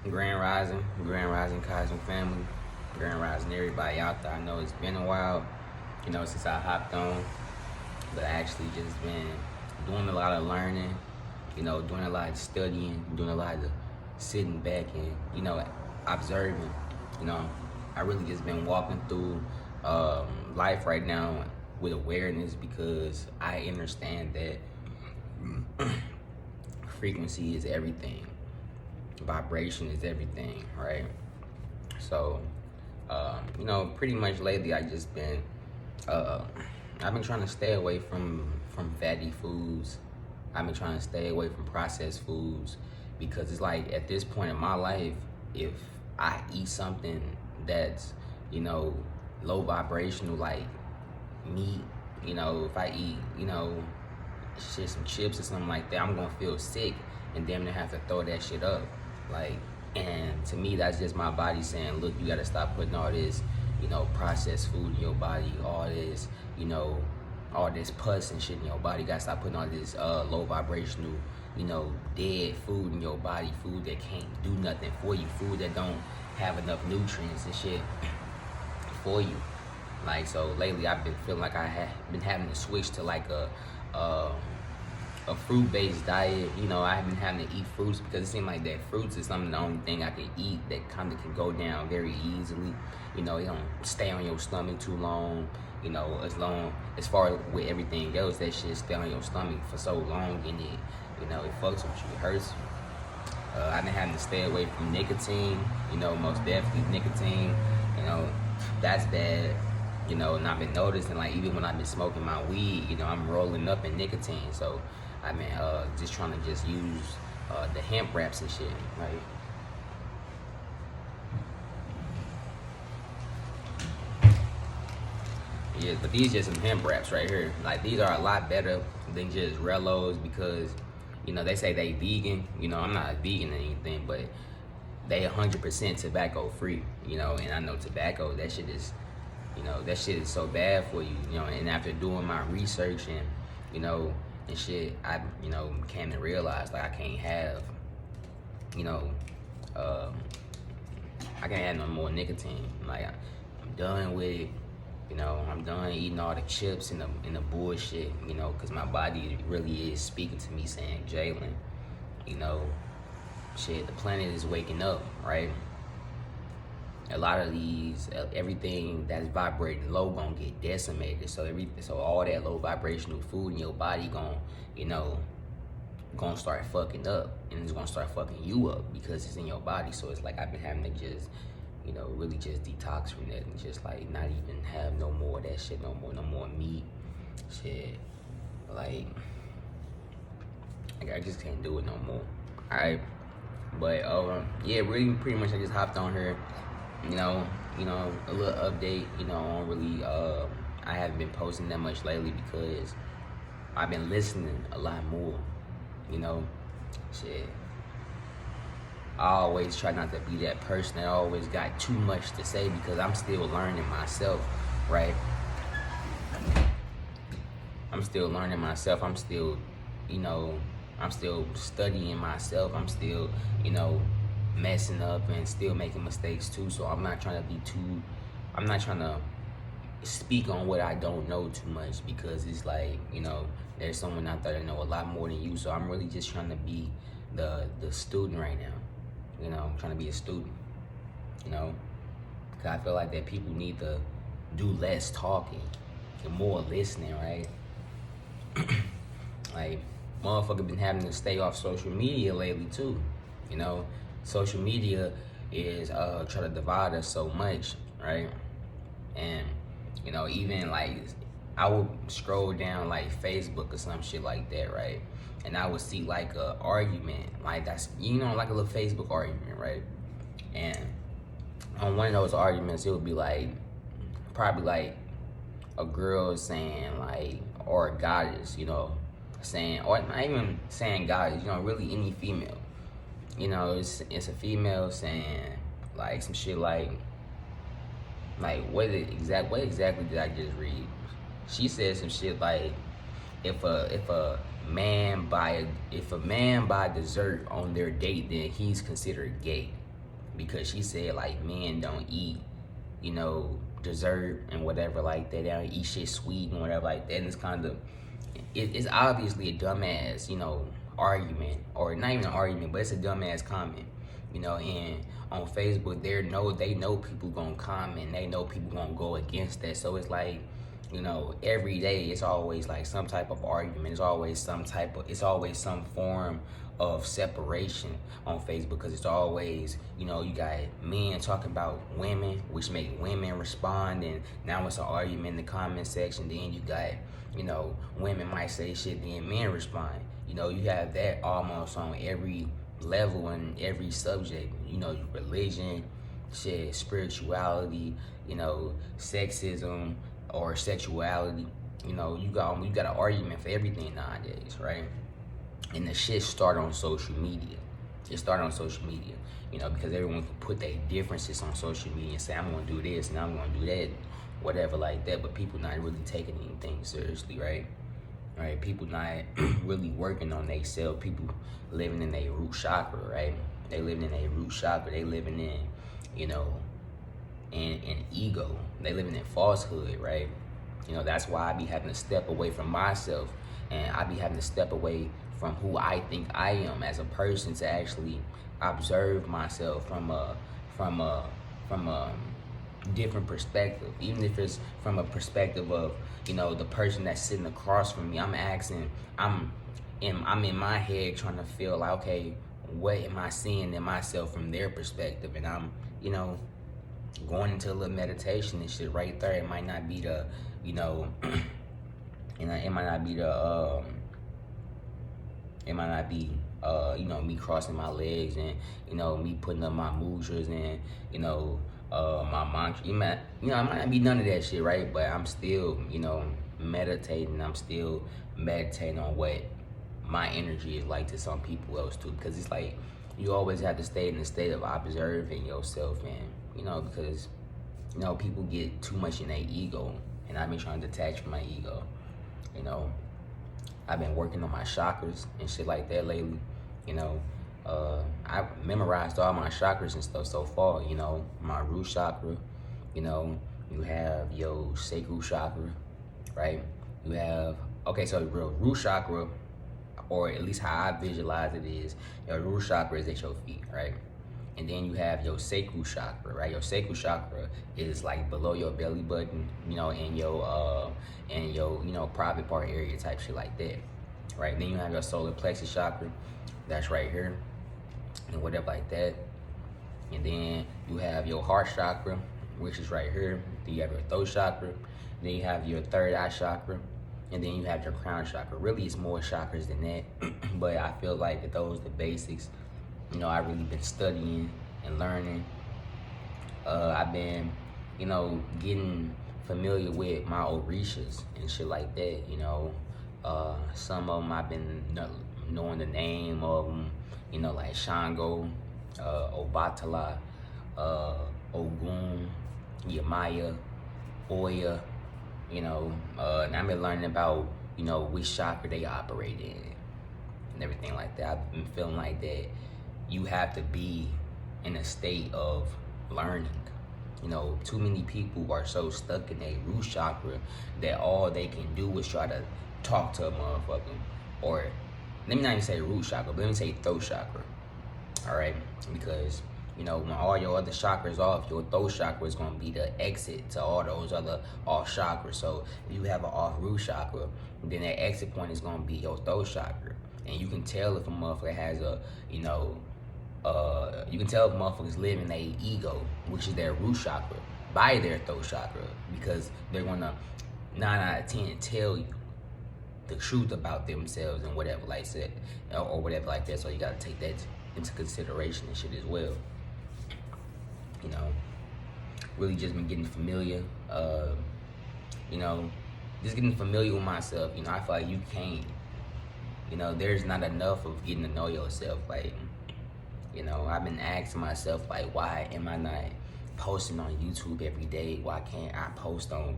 Grand Rising Cosmic family, Grand Rising everybody out there. I know it's been a while, since I hopped on, but I actually just been doing a lot of learning, doing a lot of studying, doing a lot of sitting back and, observing. You know, I really just been walking through life right now with awareness because I understand that frequency is everything, vibration is everything, right? So, pretty much lately I've been trying to stay away from fatty foods. I've been trying to stay away from processed foods because it's like at this point in my life, if I eat something that's, low vibrational like meat, if I eat, some chips or something like that, I'm gonna feel sick and damn near have to throw that shit up. Like, and to me, that's just my body saying, look, you gotta stop putting all this, processed food in your body, all this pus and shit in your body. You gotta stop putting all this low vibrational, dead food in your body, food that can't do nothing for you, food that don't have enough nutrients and shit for you. Like, so lately I've been feeling like I have been having to switch to like a fruit-based diet. I've been having to eat fruits because it seems like that fruits is something, the only thing I can eat that kind of can go down very easily. It don't stay on your stomach too long. As far as with everything else, that shit stay on your stomach for so long and it fucks with you, it hurts you. I've been having to stay away from nicotine, most definitely nicotine, that's bad. And I've been noticing, like, even when I've been smoking my weed, I'm rolling up in nicotine. So I've been just trying to just use the hemp wraps and shit, right? Yeah, but these just some hemp wraps right here. Like, these are a lot better than just Rellos because, they say they vegan. I'm not a vegan or anything, but they 100% tobacco free, and I know tobacco, that shit is so bad for you, and after doing my research and shit, I, came to realize, like, I can't have, I can't have no more nicotine. Like, I'm done with it. I'm done eating all the chips and the bullshit, because my body really is speaking to me saying, Jalen, shit, the planet is waking up, right? A lot of everything that's vibrating low gonna get decimated. So all that low vibrational food in your body gonna start fucking up, and it's gonna start fucking you up because it's in your body. So it's like I've been having to just, really just detox from that and just like not even have no more of that shit, no more meat, shit. Like I just can't do it no more. All right, but yeah, really, pretty much I just hopped on here. A little update, on really, I haven't been posting that much lately because I've been listening a lot more, shit. I always try not to be that person that always got too much to say because I'm still learning myself, right? I'm still learning myself. I'm still, I'm still studying myself. I'm still, messing up and still making mistakes too. So I'm not trying to speak on what I don't know too much because it's like, there's someone out there that know a lot more than you. So I'm really just trying to be the student right now. I'm trying to be a student, because I feel like that people need to do less talking and more listening, right? Like, motherfucker been having to stay off social media lately too, Social media is trying to divide us so much, right? And even like I would scroll down like Facebook or some shit like that, right? And I would see like a argument, like that's like a little Facebook argument, right? And on one of those arguments, it would be like probably like a girl saying like, or a goddess, saying, or not even saying goddess, really any female. It's a female saying like some shit like what exactly did I just read? She said some shit like if a man buy dessert on their date, then he's considered gay. because she said like men don't eat, you know, dessert and whatever like that. They don't eat shit sweet and whatever like that. And it's kind of, it's obviously a dumbass, you know, argument, or not even an argument, but it's a dumbass comment, you know. And on Facebook, they know people gonna comment, they know people gonna go against that. So it's like, you know, every day it's always like some type of argument. It's always some form of separation on Facebook, because it's always, you know, you got men talking about women, which make women respond, and now it's an argument in the comment section. Then you got, you know, women might say shit, then men respond. You know, you have that almost on every level and every subject. You know, religion, shit, spirituality, you know, sexism or sexuality. You know, you got an argument for everything nowadays, right? And the shit start on social media. It start on social media, you know, because everyone can put their differences on social media and say, I'm gonna do this and I'm gonna do that, whatever like that. But people not really taking anything seriously, right? Right? People not really working on themselves. People living in their root chakra, right? They living in their root chakra. They living in, you know, in ego. They living in falsehood, right? You know, that's why I be having to step away from myself, and I be having to step away from who I think I am as a person, to actually observe myself from a different perspective. Even if it's from a perspective of, you know, the person that's sitting across from me. I'm in my head trying to feel like, okay, what am I seeing in myself from their perspective? And I'm, you know, going into a little meditation and shit right there. It might not be the, you know, it might not be the, you know, me crossing my legs and, you know, me putting up my mudras and, you know, my mantra. It might not be none of that shit, right? But I'm still, you know, meditating. I'm still meditating on what my energy is like to some people else too. Because it's like, you always have to stay in the state of observing yourself, and, you know, because, you know, people get too much in their ego, and I've been trying to detach from my ego, you know. I've been working on my chakras and shit like that lately, you know. I've memorized all my chakras and stuff so far, you know. My root chakra, you know, you have your sacral chakra, right? You have, okay, so your root chakra, or at least how I visualize it, is your root chakra is at your feet, right? And then you have your sacral chakra, right? Your sacral chakra is like below your belly button, you know, in your you know, private part area type shit like that, right? Then you have your solar plexus chakra, that's right here, and whatever like that. And then you have your heart chakra, which is right here. Then you have your throat chakra. Then you have your third eye chakra. And then you have your crown chakra. Really, it's more chakras than that. But I feel like that those are the basics. You know, I've really been studying and learning. I've been, you know, getting familiar with my orishas and shit like that, you know. Some of them I've been knowing the name of them, you know, like Shango, Obatala, Ogun, Yamaya, Oya, you know, and I've been learning about, you know, which chakra they operate in and everything like that. I've been feeling like that you have to be in a state of learning. You know, too many people are so stuck in their root chakra that all they can do is try to talk to a motherfucker. Or, let me not even say root chakra, but let me say throat chakra. All right? Because, you know, when all your other chakras off, your throat chakra is going to be the exit to all those other off chakras. So if you have an off root chakra, then that exit point is going to be your throat chakra. And you can tell if a motherfucker has a, you know, you can tell if motherfuckers live in their ego, which is their root chakra, by their throat chakra, because they're going to 9 out of 10 tell you the truth about themselves and whatever like that, or whatever like that. So you got to take that into consideration and shit as well. You know, really just been getting familiar, you know, just getting familiar with myself. You know, I feel like you can't, you know, there's not enough of getting to know yourself. Like, you know, I've been asking myself, like, why am I not posting on YouTube every day? Why can't I post on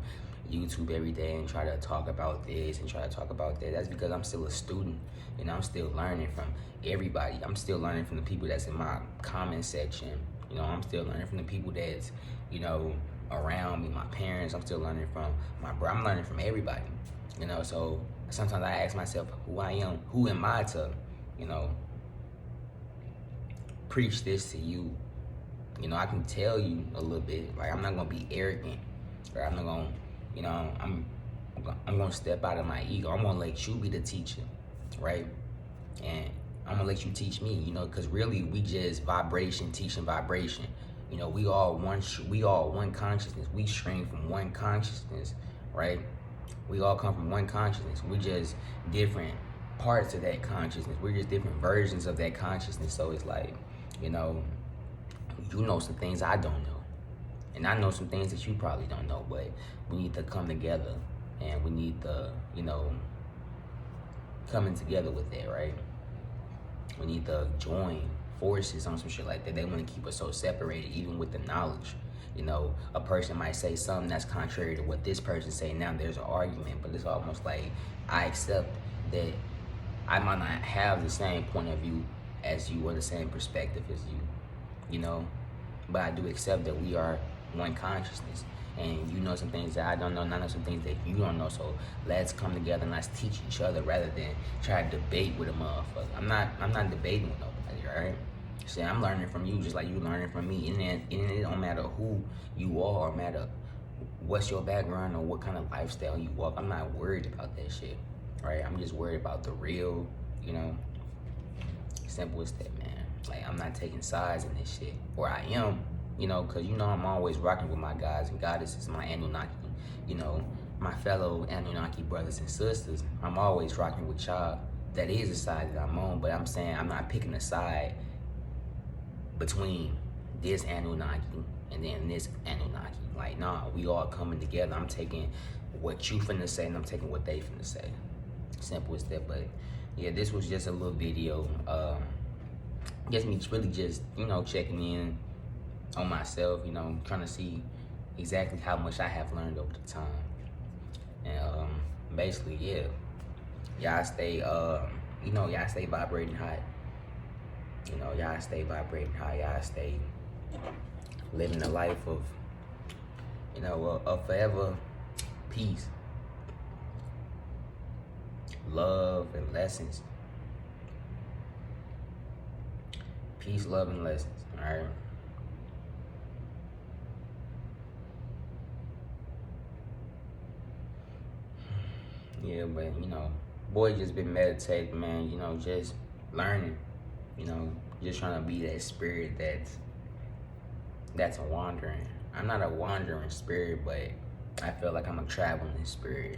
YouTube every day and try to talk about this and try to talk about that? That's because I'm still a student, and I'm still learning from everybody. I'm still learning from the people that's in my comment section, You know, I'm still learning from the people that's, you know, around me, my parents. I'm still learning from my bro. I'm learning from everybody. You know, so sometimes I ask myself who I am, who am I to, you know, preach this to you. You know, I can tell you a little bit. Like, I'm not gonna be arrogant, or I'm not gonna, you know, I'm gonna step out of my ego. I'm gonna let you be the teacher, right? And I'm gonna let you teach me, you know, because really we just vibration, teaching vibration. You know, we all one consciousness. We stream from one consciousness, right? We all come from one consciousness. We just different parts of that consciousness. We're just different versions of that consciousness. So it's like, you know some things I don't know. And I know some things that you probably don't know, but we need to come together, and we need to, you know, coming together with that, right? We need to join forces on some shit like that. They want to keep us so separated, even with the knowledge. You know, a person might say something that's contrary to what this person say. Now there's an argument, but it's almost like I accept that I might not have the same point of view as you or the same perspective as you know, but I do accept that we are one consciousness. And you know some things that I don't know, and I know some things that you don't know. So let's come together and let's teach each other rather than try to debate with a motherfucker. I'm not debating with nobody, right? See, I'm learning from you just like you learning from me. And it don't matter who you are, or matter what's your background or what kind of lifestyle you walk. I'm not worried about that shit, right? I'm just worried about the real, you know, simple as that, man. Like, I'm not taking sides in this shit, or I am, you know, because, you know, I'm always rocking with my guys and goddesses, my Anunnaki, you know, my fellow Anunnaki brothers and sisters. I'm always rocking with y'all. That is the side that I'm on, but I'm saying I'm not picking a side between this Anunnaki and then this Anunnaki. Like, nah, we all coming together. I'm taking what you finna say, and I'm taking what they finna say. Simple as that. But yeah, this was just a little video. Guess me really just, you know, checking in on myself, you know, trying to see exactly how much I have learned over the time. And basically, yeah, y'all stay, you know, y'all stay vibrating high. You know, y'all stay vibrating high. Y'all stay living a life of, you know, a forever peace, love, and lessons. Peace, love, and lessons, all right? Yeah, but, you know, boy just been meditating, man, you know, just learning, you know, just trying to be that spirit that's a wandering. I'm not a wandering spirit, but I feel like I'm a traveling spirit.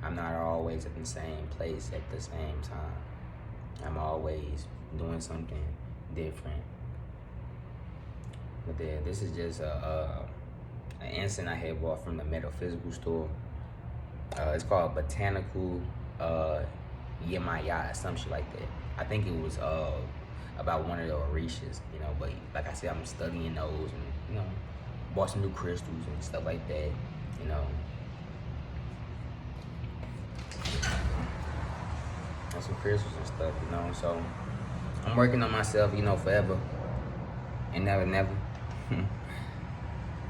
I'm not always at the same place at the same time. I'm always doing something different. But yeah, this is just an instant I had bought from the metaphysical store. It's called Botanical Yemaya, some shit like that. I think it was about one of the Orishas, you know, but like I said, I'm studying those, and, you know, bought some new crystals and stuff like that, you know. And some crystals and stuff, you know, so I'm working on myself, you know, forever and never.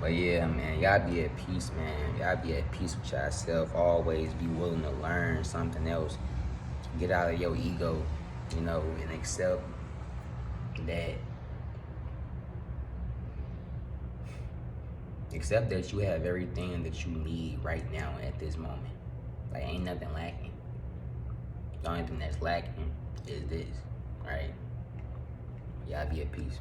But yeah, man, y'all be at peace, man. Y'all be at peace with yourself. Always be willing to learn something else. Get out of your ego, you know, and accept that. Accept that you have everything that you need right now at this moment. Like, ain't nothing lacking. The only thing that's lacking is this, right? Y'all be at peace.